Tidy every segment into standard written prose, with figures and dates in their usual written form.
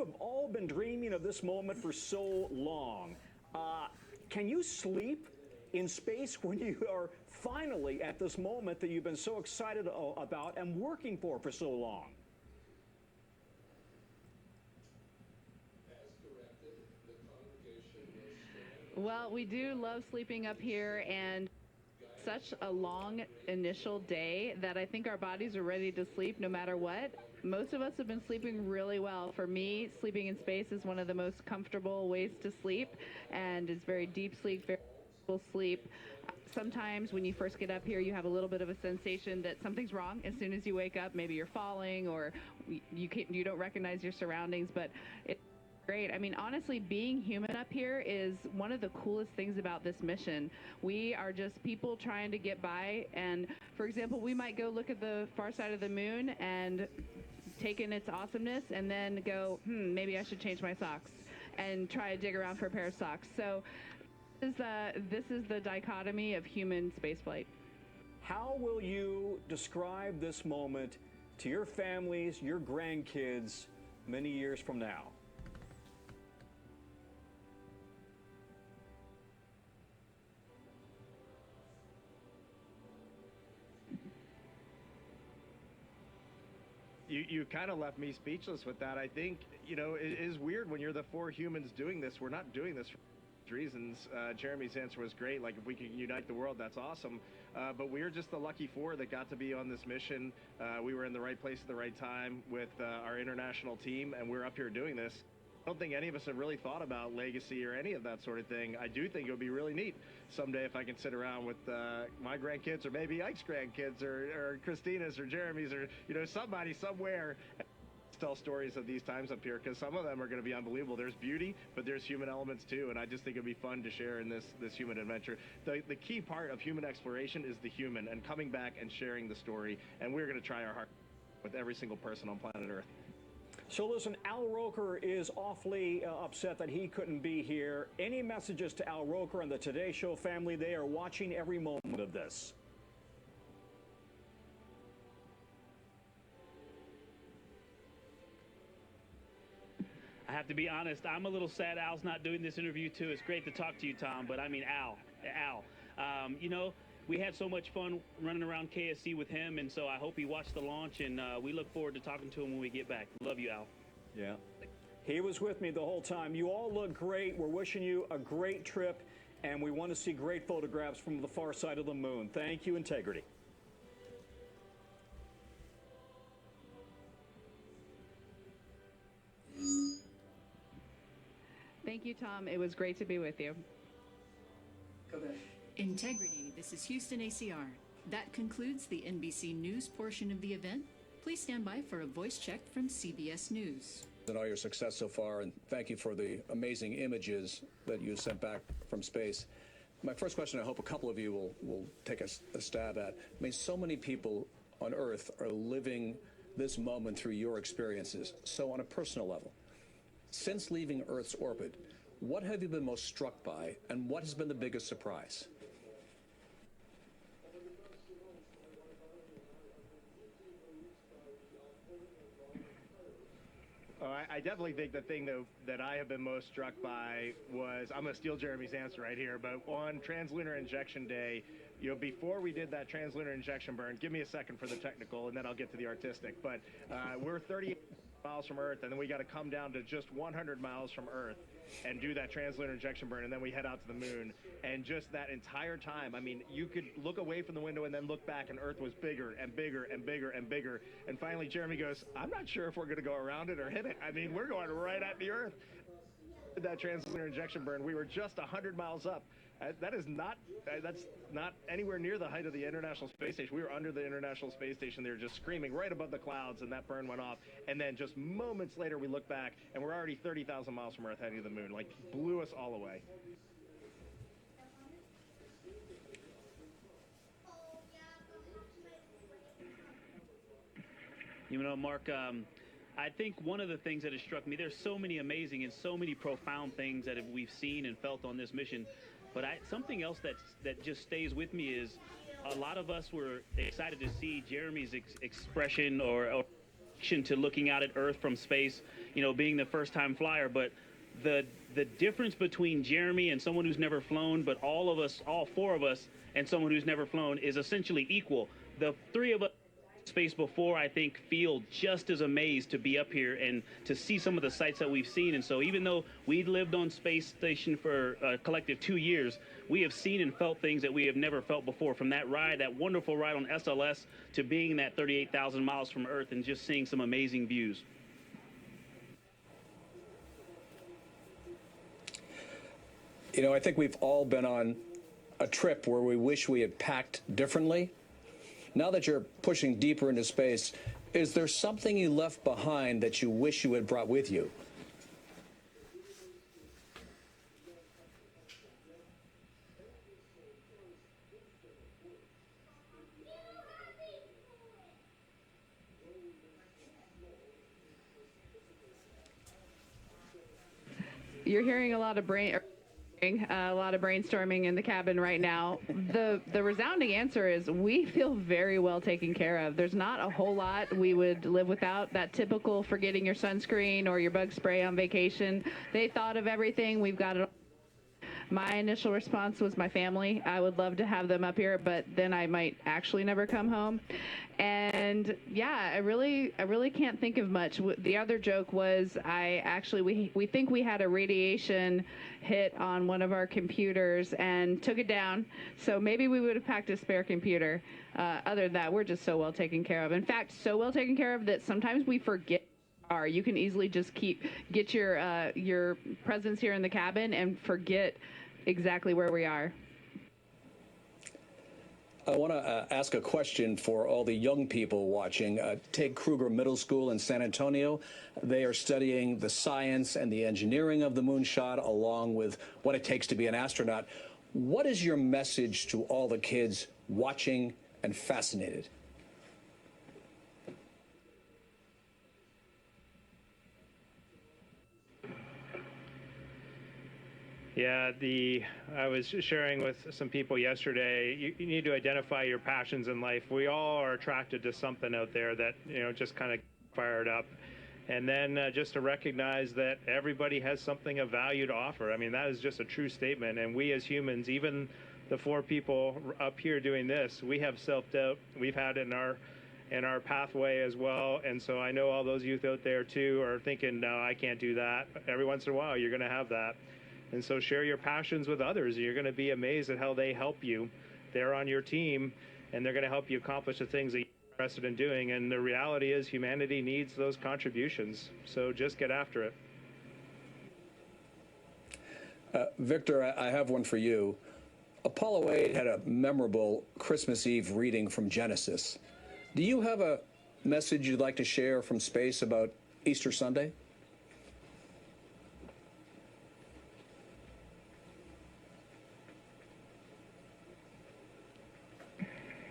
have all been dreaming of this moment for so long. Can you sleep in space when you are finally at this moment that you've been so excited about and working for so long? Well, we do love sleeping up here, and such a long initial day that I think our bodies are ready to sleep no matter what. Most of us have been sleeping really well. For me, sleeping in space is one of the most comfortable ways to sleep, and it's very deep sleep, very full sleep. Sometimes when you first get up here, you have a little bit of a sensation that something's wrong. As soon as you wake up, maybe you're falling or you don't recognize your surroundings, but it's great. I mean, honestly, being human up here is one of the coolest things about this mission. We are just people trying to get by, and for example, we might go look at the far side of the moon and take in its awesomeness and then go, maybe I should change my socks and try to dig around for a pair of socks. So this is the dichotomy of human spaceflight. How will you describe this moment to your families, your grandkids, many years from now? You kind of left me speechless with that. I think, you know, it is weird when you're the four humans doing this. We're not doing this for reasons. Jeremy's answer was great. Like, if we can unite the world, that's awesome. But we're just the lucky four that got to be on this mission. We were in the right place at the right time with our international team, and we're up here doing this. I don't think any of us have really thought about legacy or any of that sort of thing. I do think it would be really neat someday if I can sit around with my grandkids, or maybe Ike's grandkids, or Christina's, or Jeremy's, or, you know, somebody somewhere, and tell stories of these times up here, because some of them are going to be unbelievable. There's beauty, but there's human elements too, and I just think it'd be fun to share in this human adventure. The key part of human exploration is the human, and coming back and sharing the story, and we're going to try our heart with every single person on planet Earth. So listen, Al Roker is awfully upset that he couldn't be here. Any messages to Al Roker and the Today Show family? They are watching every moment of this. I have to be honest, I'm a little sad Al's not doing this interview too. It's great to talk to you, Tom, but I mean, Al, you know, we had so much fun running around KSC with him, and so I hope he watched the launch, and we look forward to talking to him when we get back. Love you, Al. Yeah. He was with me the whole time. You all look great. We're wishing you a great trip, and we want to see great photographs from the far side of the moon. Thank you, Intregity. Thank you, Tom. It was great to be with you. Go ahead. Intregity, this is Houston ACR. That concludes the NBC News portion of the event. Please stand by for a voice check from CBS News. And all your success so far, and thank you for the amazing images that you sent back from space. My first question, I hope a couple of you will take a stab at. I mean, so many people on Earth are living this moment through your experiences. So on a personal level, since leaving Earth's orbit, what have you been most struck by, and what has been the biggest surprise? Oh, I definitely think the thing that I have been most struck by was, I'm going to steal Jeremy's answer right here, but on Translunar Injection Day, you know, before we did that translunar injection burn, give me a second for the technical, and then I'll get to the artistic, but we're 38 miles from Earth, and then we got to come down to just 100 miles from Earth and do that translunar injection burn, and then we head out to the moon. And just that entire time, I mean, you could look away from the window and then look back, and Earth was bigger and bigger and bigger and bigger. And finally, Jeremy goes, I'm not sure if we're going to go around it or hit it. I mean, we're going right at the Earth. That translunar injection burn, we were just 100 miles up. That's not anywhere near the height of the International Space Station. We were under the International Space Station. They were just screaming right above the clouds, and that burn went off. And then just moments later, we look back, and we're already 30,000 miles from Earth heading to the moon. Like, blew us all away. You know, Mark, I think one of the things that has struck me, there's so many amazing and so many profound things that we've seen and felt on this mission. But something else that just stays with me is a lot of us were excited to see Jeremy's expression or to looking out at Earth from space, you know, being the first-time flyer. But the difference between Jeremy and someone who's never flown, but all of us, all four of us, and someone who's never flown is essentially equal. The three of us space before, I think, feel just as amazed to be up here and to see some of the sights that we've seen. And so even though we lived on space station for a collective 2 years, we have seen and felt things that we have never felt before, from that ride, that wonderful ride on SLS, to being that 38,000 miles from Earth and just seeing some amazing views. You know, I think we've all been on a trip where we wish we had packed differently. Now that you're pushing deeper into space, is there something you left behind that you wish you had brought with you? You're hearing a lot of brainstorming in the cabin right now. The resounding answer is we feel very well taken care of. There's not a whole lot we would live without. That typical forgetting your sunscreen or your bug spray on vacation. They thought of everything. We've got it. My initial response was my family. I would love to have them up here, but then I might actually never come home. And yeah, I really can't think of much. The other joke was we think we had a radiation hit on one of our computers and took it down. So maybe we would have packed a spare computer. Other than that, we're just so well taken care of. In fact, so well taken care of that sometimes we forget. You can easily just get your presence here in the cabin and forget exactly where we are. I want to ask a question for all the young people watching. Take Kruger Middle School in San Antonio. They are studying the science and the engineering of the moonshot, along with what it takes to be an astronaut. What is your message to all the kids watching and fascinated? Yeah, I was sharing with some people yesterday, you need to identify your passions in life. We all are attracted to something out there that, you know, just kind of fired up. And then just to recognize that everybody has something of value to offer. I mean, that is just a true statement. And we as humans, even the four people up here doing this, we have self-doubt. We've had it in our pathway as well. And so I know all those youth out there too are thinking, no, I can't do that. Every once in a while, you're going to have that. And so share your passions with others. You're going to be amazed at how they help you. They're on your team, and they're going to help you accomplish the things that you're interested in doing. And the reality is humanity needs those contributions. So just get after it. Victor, I have one for you. Apollo 8 had a memorable Christmas Eve reading from Genesis. Do you have a message you'd like to share from space about Easter Sunday?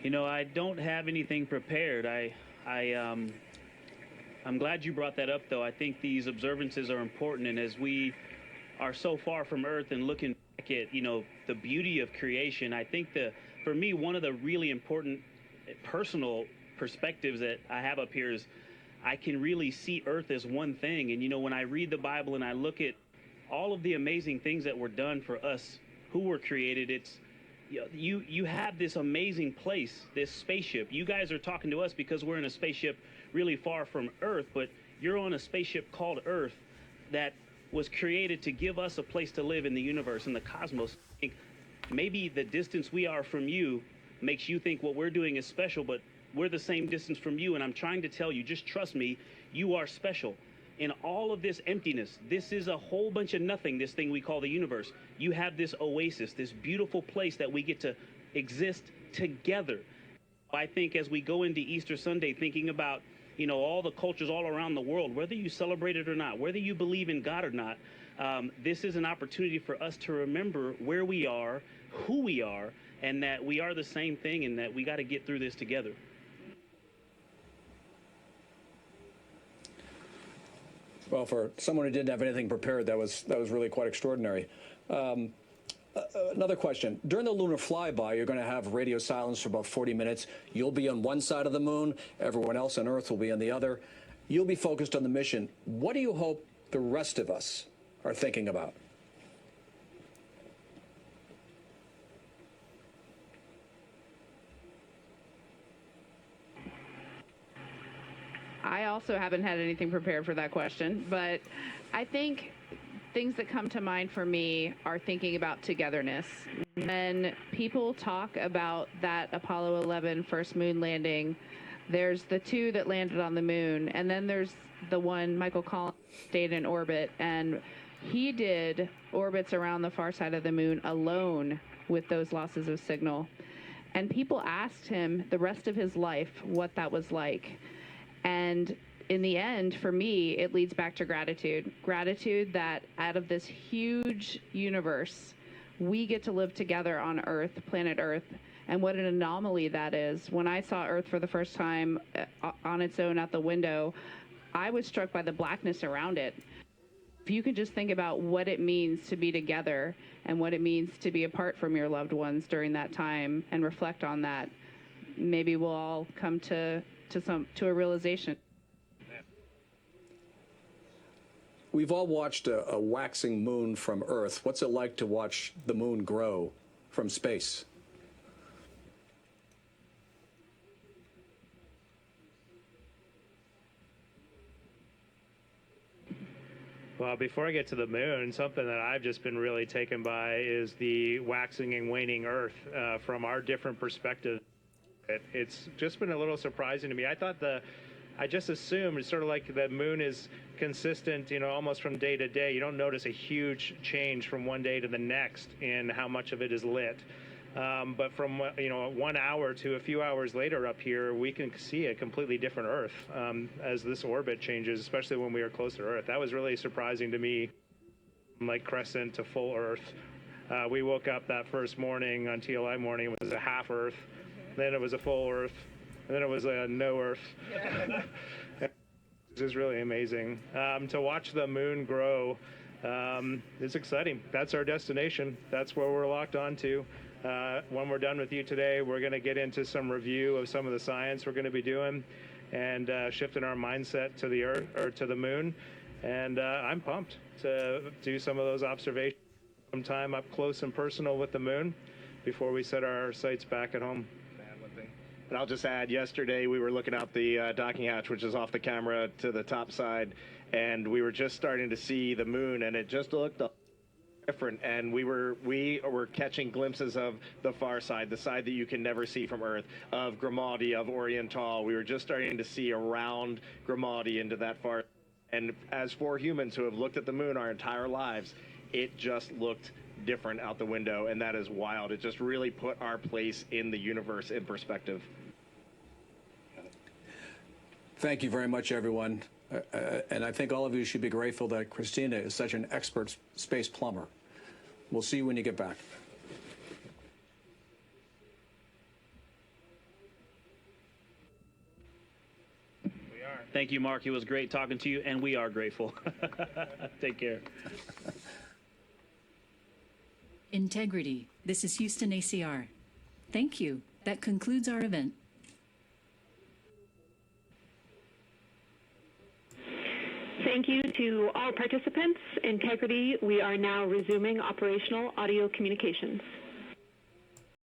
You know, I don't have anything prepared. I'm glad you brought that up, though. I think these observances are important, and as we are so far from Earth and looking back at, you know, the beauty of creation, I think for me, one of the really important personal perspectives that I have up here is I can really see Earth as one thing. And, you know, when I read the Bible and I look at all of the amazing things that were done for us who were created, it's you have this amazing place, this spaceship. You guys are talking to us because we're in a spaceship really far from Earth, but you're on a spaceship called Earth that was created to give us a place to live in the universe, in the cosmos. I think maybe the distance we are from you makes you think what we're doing is special, but we're the same distance from you, and I'm trying to tell you, just trust me, you are special. In all of this emptiness, this is a whole bunch of nothing, this thing we call the universe. You have this oasis, this beautiful place that we get to exist together. I think as we go into Easter Sunday, thinking about, you know, all the cultures all around the world, whether you celebrate it or not, whether you believe in God or not, this is an opportunity for us to remember where we are, who we are, and that we are the same thing, and that we got to get through this together. Well, for someone who didn't have anything prepared, that was really quite extraordinary. Another question. During the lunar flyby, you're going to have radio silence for about 40 minutes. You'll be on one side of the moon. Everyone else on Earth will be on the other. You'll be focused on the mission. What do you hope the rest of us are thinking about? I also haven't had anything prepared for that question, but I think things that come to mind for me are thinking about togetherness. When people talk about that Apollo 11 first moon landing, there's the two that landed on the moon, and then there's the one, Michael Collins, stayed in orbit, and he did orbits around the far side of the moon alone with those losses of signal. And people asked him the rest of his life what that was like. And in the end, for me, it leads back to gratitude. Gratitude that out of this huge universe, we get to live together on Earth, planet Earth, and what an anomaly that is. When I saw Earth for the first time on its own out the window, I was struck by the blackness around it. If you can just think about what it means to be together and what it means to be apart from your loved ones during that time and reflect on that, maybe we'll all come to a realization. We've all watched a waxing moon from Earth. What's it like to watch the moon grow from space? Well, before I get to the moon, something that I've just been really taken by is the waxing and waning Earth from our different perspectives. It's just been a little surprising to me. I just assumed it's sort of like the moon is consistent, almost from day to day. You don't notice a huge change from one day to the next in how much of it is lit. But from 1 hour to a few hours later up here, we can see a completely different Earth as this orbit changes, especially when we are close to Earth. That was really surprising to me, like crescent to full Earth. We woke up that first morning on TLI morning, it was a half Earth, then it was a full Earth, and then it was a no Earth. This is really amazing. To watch the moon grow, it's exciting. That's our destination. That's where we're locked onto. When we're done with you today, we're going to get into some review of some of the science we're going to be doing and shifting our mindset to the Earth or to the moon. And I'm pumped to do some of those observations, some time up close and personal with the moon before we set our sights back at home. And I'll just add, yesterday we were looking out the docking hatch, which is off the camera to the top side, and we were just starting to see the moon, and it just looked different. And we were catching glimpses of the far side, the side that you can never see from Earth, of Grimaldi, of Oriental. We were just starting to see around Grimaldi into that far. And as for humans who have looked at the moon our entire lives, it just looked different out the window, and that is wild. It just really put our place in the universe in perspective. Thank you very much, everyone. And I think all of you should be grateful that Christina is such an expert space plumber. We'll see you when you get back. Thank you, Mark. It was great talking to you, and we are grateful. Take care. Intregity. This is Houston ACR. Thank you. That concludes our event. Thank you to all participants. Intregity, we are now resuming operational audio communications.